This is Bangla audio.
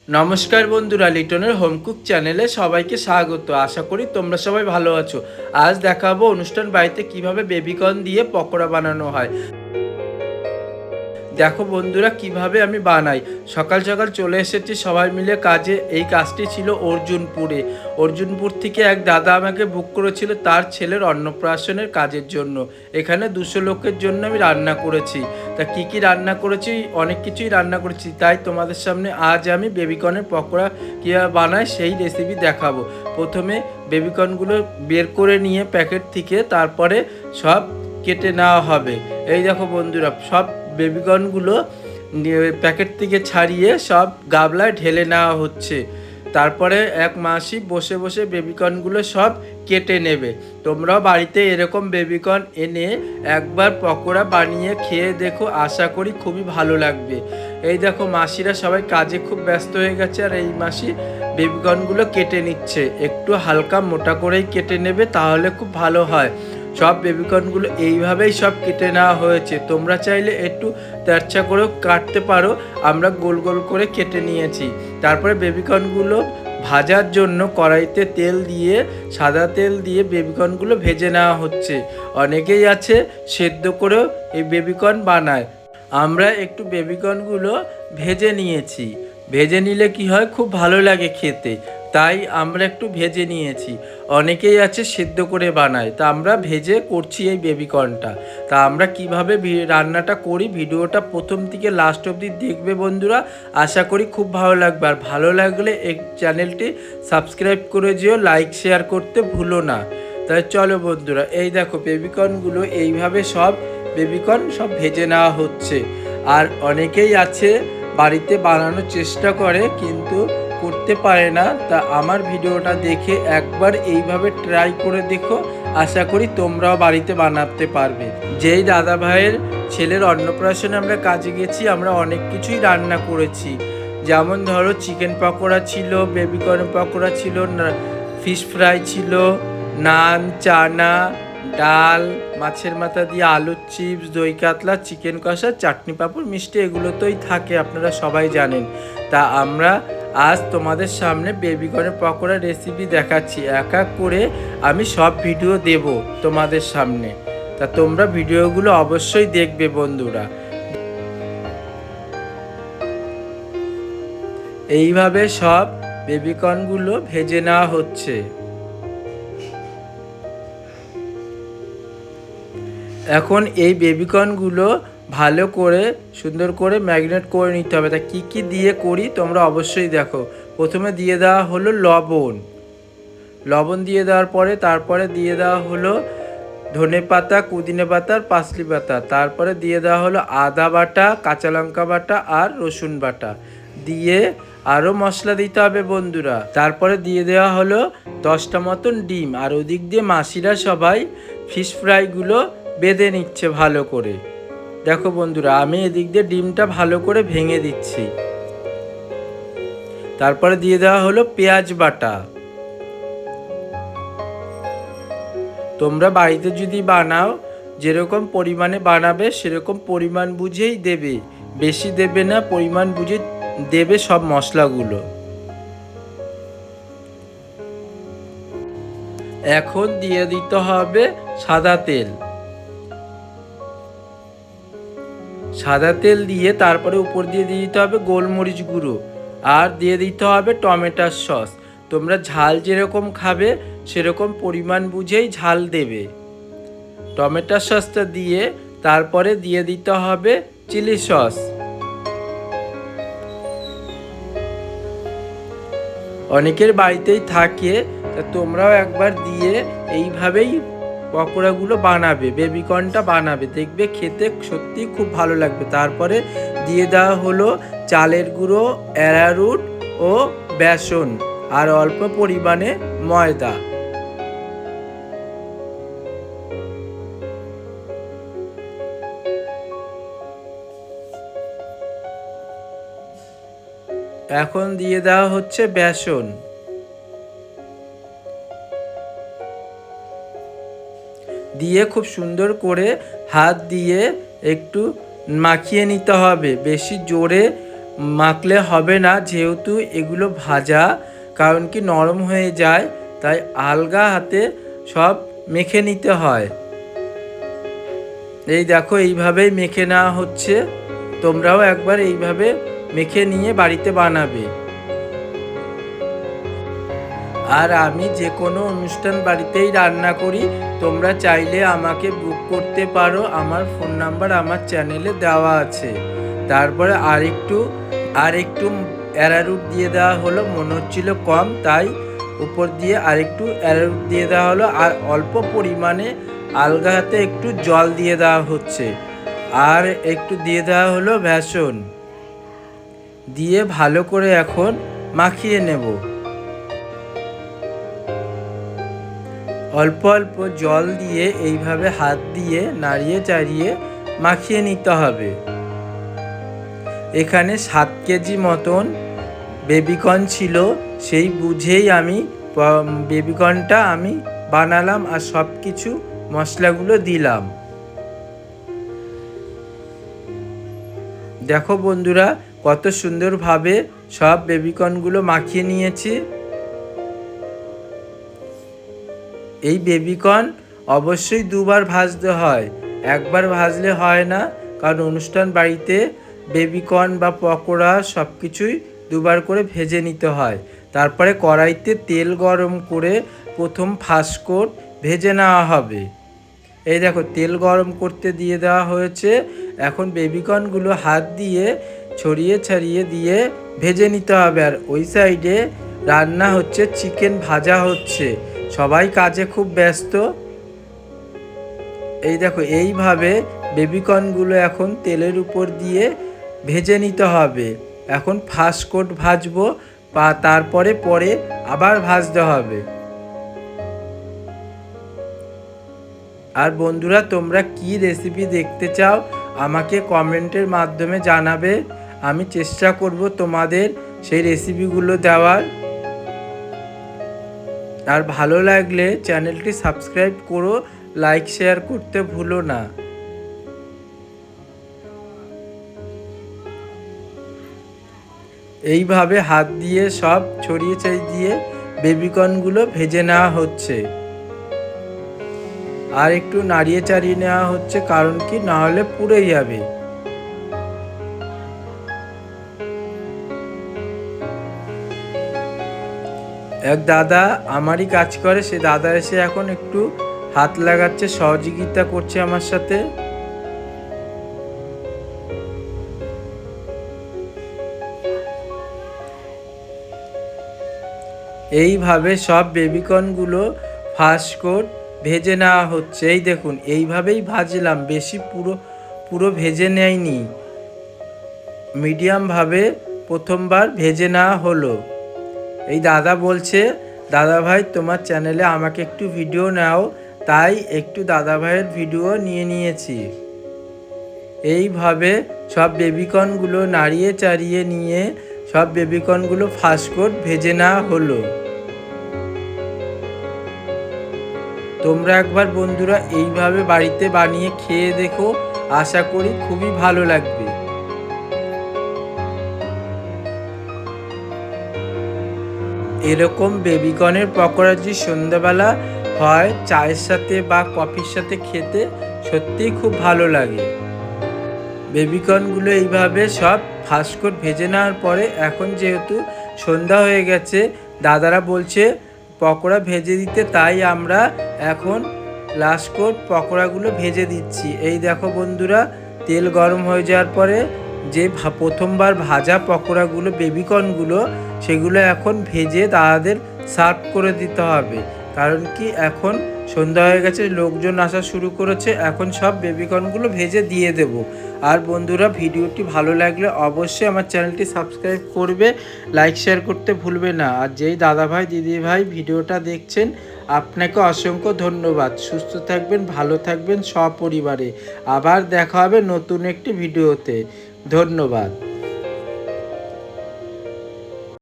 নমস্কার বন্ধুরা, লিটনের হোম কুক চ্যানেলে সবাইকে স্বাগত। আশা করি তোমরা সবাই ভালো আছো। আজ দেখাবো অনুষ্ঠান বাড়িতে কিভাবে বেবিকর্ন দিয়ে পকোড়া বানানো হয়। দেখো বন্ধুরা, কিভাবে আমি বানাই। সকাল সকাল চলে এসেছি সবাই মিলে কাজে। এই কাজটি ছিল অর্জুনপুর থেকে এক দাদা আমাকে বুক করেছিল তার ছেলের অন্নপ্রাশনের কাজের জন্য। এখানে 200 লোকের জন্য আমি রান্না করেছি। তা কি কি রান্না করেছি, অনেক কিছুই রান্না করেছি। তাই তোমাদের সামনে আজ আমি বেবিকর্নের পকোড়া কীভাবে বানাই সেই রেসিপি দেখাবো। প্রথমে বেবিকর্নগুলো বের করে নিয়ে প্যাকেট থেকে তারপরে সব কেটে নেওয়া হবে। এই দেখো বন্ধুরা, সব বেবিকর্নগুলো প্যাকেট থেকে ছাড়িয়ে সব গাবলায় ঢেলে নেওয়া হচ্ছে। তারপরে এক মাসি বসে বসে বেবিকর্নগুলো সব কেটে নেবে। তোমরাও বাড়িতে এরকম বেবিকর্ন এনে একবার পকোড়া বানিয়ে খেয়ে দেখো, আশা করি খুবই ভালো লাগবে। এই দেখো মাসিরা সবাই কাজে খুব ব্যস্ত হয়ে গেছে, আর এই মাসি বেবিকর্নগুলো কেটে নিচ্ছে। একটু হালকা মোটা করেই কেটে নেবে, তাহলে খুব ভালো হয়। সব বেবিকর্নগুলো এইভাবেই সব কেটে নেওয়া হয়েছে। তোমরা চাইলে একটু তেরছা করেও কাটতে পারো, আমরা গোল গোল করে কেটে নিয়েছি। তারপরে বেবিকর্নগুলো ভাজার জন্য কড়াইতে সাদা তেল দিয়ে বেবিকর্নগুলো ভেজে নেওয়া হচ্ছে। অনেকেই আছে সেদ্ধ করেও এই বেবিকর্ন বানায়। আমরা একটু বেবিকর্নগুলো ভেজে নিয়েছি। ভেজে নিলে কি হয়, খুব ভালো লাগে খেতে, তাই আমরা একটু ভেজে নিয়েছি। অনেকেই আছে সেদ্ধ করে বানায়, তা আমরা ভেজে করছি এই বেবিকর্নটা। তা আমরা কিভাবে রান্নাটা করি, ভিডিওটা প্রথম থেকে লাস্ট অবধি দেখবে বন্ধুরা। আশা করি খুব ভালো লাগবে। আর ভালো লাগলে এই চ্যানেলটি সাবস্ক্রাইব করে যেও, লাইক শেয়ার করতে ভুলো না। তাই চলো বন্ধুরা, এই দেখো বেবিকর্নগুলো এইভাবে সব বেবিকর্ন সব ভেজে নেওয়া হচ্ছে। আর অনেকেই আছে বাড়িতে বানানোর চেষ্টা করে কিন্তু করতে পারে না। তা আমার ভিডিওটা দেখে একবার এইভাবে ট্রাই করে দেখো, আশা করি তোমরাও বাড়িতে বানাতে পারবে। যেই দাদা ভাইয়ের ছেলের অন্নপ্রাশনে আমরা কাজে গেছি, আমরা অনেক কিছুই রান্না করেছি। যেমন ধরো চিকেন পকোড়া ছিল, বেবিকর্ন পকোড়া ছিল, ফিশ ফ্রাই ছিল, নান, চানা, ডাল, মাছের মাথা দিয়ে আলুর চিপস, দই কাতলা, চিকেন কষা, চাটনি পাঁপড়, মিষ্টি, এগুলো তোই থাকে, আপনারা সবাই জানেন। তা আমরা আজ তোমাদের সামনে বেবিকর্নের পকোড়া রেসিপি দেখাচ্ছি। এক এক করে আমি সব ভিডিও দেব তোমাদের সামনে। তা তোমরা ভিডিওগুলো অবশ্যই দেখবে বন্ধুরা। এইভাবে সব বেবিকর্নগুলো ভেজে নেওয়া হচ্ছে। এখন এই বেবিকর্নগুলো ভালো করে সুন্দর করে ম্যারিনেট করে নিতে হবে। তা কী কী দিয়ে করি তোমরা অবশ্যই দেখো। প্রথমে দিয়ে দেওয়া হলো লবণ দিয়ে দেওয়ার পরে তারপরে দিয়ে দেওয়া হলো ধনে পাতা, পুদিনা পাতা আর পাসলি পাতা। তারপরে দিয়ে দেওয়া হলো আদা বাটা, কাঁচা লঙ্কা বাটা আর রসুন বাটা। দিয়ে আরও মশলা দিতে হবে বন্ধুরা। তারপরে দিয়ে দেওয়া হলো 10টা মতন ডিম। আর ওদিক দিয়ে মাসিরা সবাই ফিশ ফ্রাইগুলো বেঁধে নিচ্ছে ভালো করে। দেখো বন্ধুরা, আমি এদিক দিয়ে ডিমটা ভালো করে ভেঙে দিচ্ছি। তারপরে দিয়ে দেওয়া হলো পেঁয়াজ বাটা। তোমরা বাড়িতে যদি বানাও, যেরকম পরিমাণে বানাবে সেরকম পরিমাণ বুঝেই দেবে, বেশি দেবে না, পরিমাণ বুঝে দেবে সব মশলাগুলো। এখন দিয়ে দিতে হবে সাদা তেল দিয়ে তারপরে উপর দিয়ে দিতে হবে গোলমরিচ গুঁড়ো, আর দিয়ে দিতে হবে টমেটোর সস। তোমরা ঝাল যেরকম খাবে সেরকম পরিমাণ বুঝেই ঝাল দেবে। টমেটোর সসটা দিয়ে তারপরে দিয়ে দিতে হবে চিলি সস। অনেকের বাড়িতেই থাকে, তা তোমরাও একবার দিয়ে এইভাবেই পকোড়াগুলো বানাবে, বেবিকর্নটা বানাবে, দেখবে খেতে সত্যি খুব ভালো লাগবে। তারপরে দিয়ে দেওয়া হলো চালের গুঁড়ো, অ্যারারুট ও বেসন আর অল্প পরিমাণে ময়দা। এখন দিয়ে দেওয়া হচ্ছে বেসন। দিয়ে খুব সুন্দর করে হাত দিয়ে একটু মাখিয়ে নিতে হবে। বেশি জোরে মাখলে হবে না, যেহেতু এগুলো ভাজা, কারণ কি নরম হয়ে যায়, তাই আলগা হাতে সব মেখে নিতে হয়। এই দেখো এইভাবেই মেখে নেওয়া হচ্ছে, তোমরাও একবার এইভাবে মেখে নিয়ে বাড়িতে বানাবে। আর আমি যে কোনো অনুষ্ঠান বাড়িতেই রান্না করি, তোমরা চাইলে আমাকে বুক করতে পারো, আমার ফোন নাম্বার আমার চ্যানেলে দেওয়া আছে। তারপরে আরেকটু অ্যারারুট দিয়ে দেওয়া হলো, মনে হচ্ছিল কম, তাই উপর দিয়ে আরেকটু অ্যারারুট দিয়ে দেওয়া হলো। আর অল্প পরিমাণে আলগা হাতে একটু জল দিয়ে দেওয়া হচ্ছে, আর একটু দিয়ে দেওয়া হলো বেসন দিয়ে ভালো করে এখন মাখিয়ে নেব। অল্প অল্প জল দিয়ে এইভাবে হাত দিয়ে নাড়িয়ে চাড়িয়ে মাখিয়ে নিতে হবে। এখানে 7 কেজি মতন বেবিকর্ন ছিল, সেই বুঝেই আমি বেবিকর্নটা আমি বানালাম আর সব কিছু মশলাগুলো দিলাম। দেখো বন্ধুরা, কত সুন্দরভাবে সব বেবিকর্নগুলো মাখিয়ে নিয়েছি। এই বেবিকর্ন অবশ্যই দুবার ভাজতে হয়, একবার ভাজলে হয় না, কারণ অনুষ্ঠান বাড়িতে বেবিকর্ন বা পকোড়া সব কিছুই দুবার করে ভেজে নিতে হয়। তারপরে কড়াইতে তেল গরম করে প্রথম ফার্স্ট ভেজে নেওয়া হবে। এই দেখো তেল গরম করতে দিয়ে দেওয়া হয়েছে, এখন বেবিকর্নগুলো হাত দিয়ে ছড়িয়ে ছাড়িয়ে দিয়ে ভেজে নিতে হবে। আর ওই সাইডে রান্না হচ্ছে, চিকেন ভাজা হচ্ছে, সবাই কাজে খুব ব্যস্ত। এই দেখো এইভাবে বেবিকর্নগুলো এখন তেলের উপর দিয়ে ভেজে নিতে হবে। এখন ফার্স্ট ভাজবো, তারপরে আবার ভাজতে হবে। আর বন্ধুরা, তোমরা কি রেসিপি দেখতে চাও আমাকে কমেন্টের মাধ্যমে জানাবে, আমি চেষ্টা করব তোমাদের সেই রেসিপিগুলো দেওয়ার। আর ভালো লাগলে চ্যানেলটি সাবস্ক্রাইব করো, লাইক শেয়ার করতে ভুলো না। এইভাবে হাত দিয়ে সব ছড়িয়ে দিয়ে বেবিকর্নগুলো ভেজে নেওয়া হচ্ছে, আর একটু নাড়িয়ে চাড়িয়ে নেওয়া হচ্ছে, কারণ কি না হলে পুড়ে যাবে। এক দাদা আমারই কাজ করে, সে দাদা এসে এখন একটু হাত লাগাচ্ছে, সহযোগিতা করছে আমার সাথে। এইভাবে সব বেবিকর্নগুলো ফার্স্ট ভেজে নেওয়া হচ্ছে। এই দেখুন এইভাবেই ভাজলাম, বেশি পুরো ভেজে নেয়নি, মিডিয়ামভাবে প্রথমবার ভেজে নেওয়া হলো। এই দাদা বলছে, দাদা ভাই তোমার চ্যানেলে আমাকে একটু ভিডিও নাও, তাই একটু দাদা ভাইয়ের ভিডিও নিয়ে নিয়েছি। এইভাবে সব বেবিকর্নগুলো নাড়িয়ে চাড়িয়ে নিয়ে সব বেবিকর্নগুলো ফার্স্ট ভেজে নেওয়া হলো। তোমরা একবার বন্ধুরা এইভাবে বাড়িতে বানিয়ে খেয়ে দেখো, আশা করি খুবই ভালো লাগবে। এরকম বেবিকর্নের পকোড়া যদি সন্ধ্যাবেলা হয় চায়ের সাথে বা কফির সাথে খেতে সত্যিই খুব ভালো লাগে। বেবিকর্নগুলো এইভাবে সব ফার্স্ট ভেজে নেওয়ার পরে এখন যেহেতু সন্ধ্যা হয়ে গেছে, দাদারা বলছে পকোড়া ভেজে দিতে, তাই আমরা এখন লাস্ট পকোড়াগুলো ভেজে দিচ্ছি। এই দেখো বন্ধুরা, তেল গরম হয়ে যাওয়ার পরে যে প্রথমবার ভাজা পকোড়াগুলো বেবিকর্নগুলো, সেগুলো এখন ভেজে দাদাদের সার্ভ করে দিতে হবে, কারণ কি এখন সন্ধ্যা হয়ে গেছে, লোকজন আসা শুরু করেছে, এখন সব বেবিকর্নগুলো ভেজে দিয়ে দেব। আর বন্ধুরা, ভিডিওটি ভালো লাগলে অবশ্যই আমার চ্যানেলটি সাবস্ক্রাইব করবে, লাইক শেয়ার করতে ভুলবে না। আর যেই দাদা ভাই দিদি ভাই ভিডিওটা দেখছেন, আপনাকে অসংখ্য ধন্যবাদ। সুস্থ থাকবেন, ভালো থাকবেন সপরিবারে। আবার দেখা হবে নতুন একটি ভিডিওতে। ধন্যবাদ।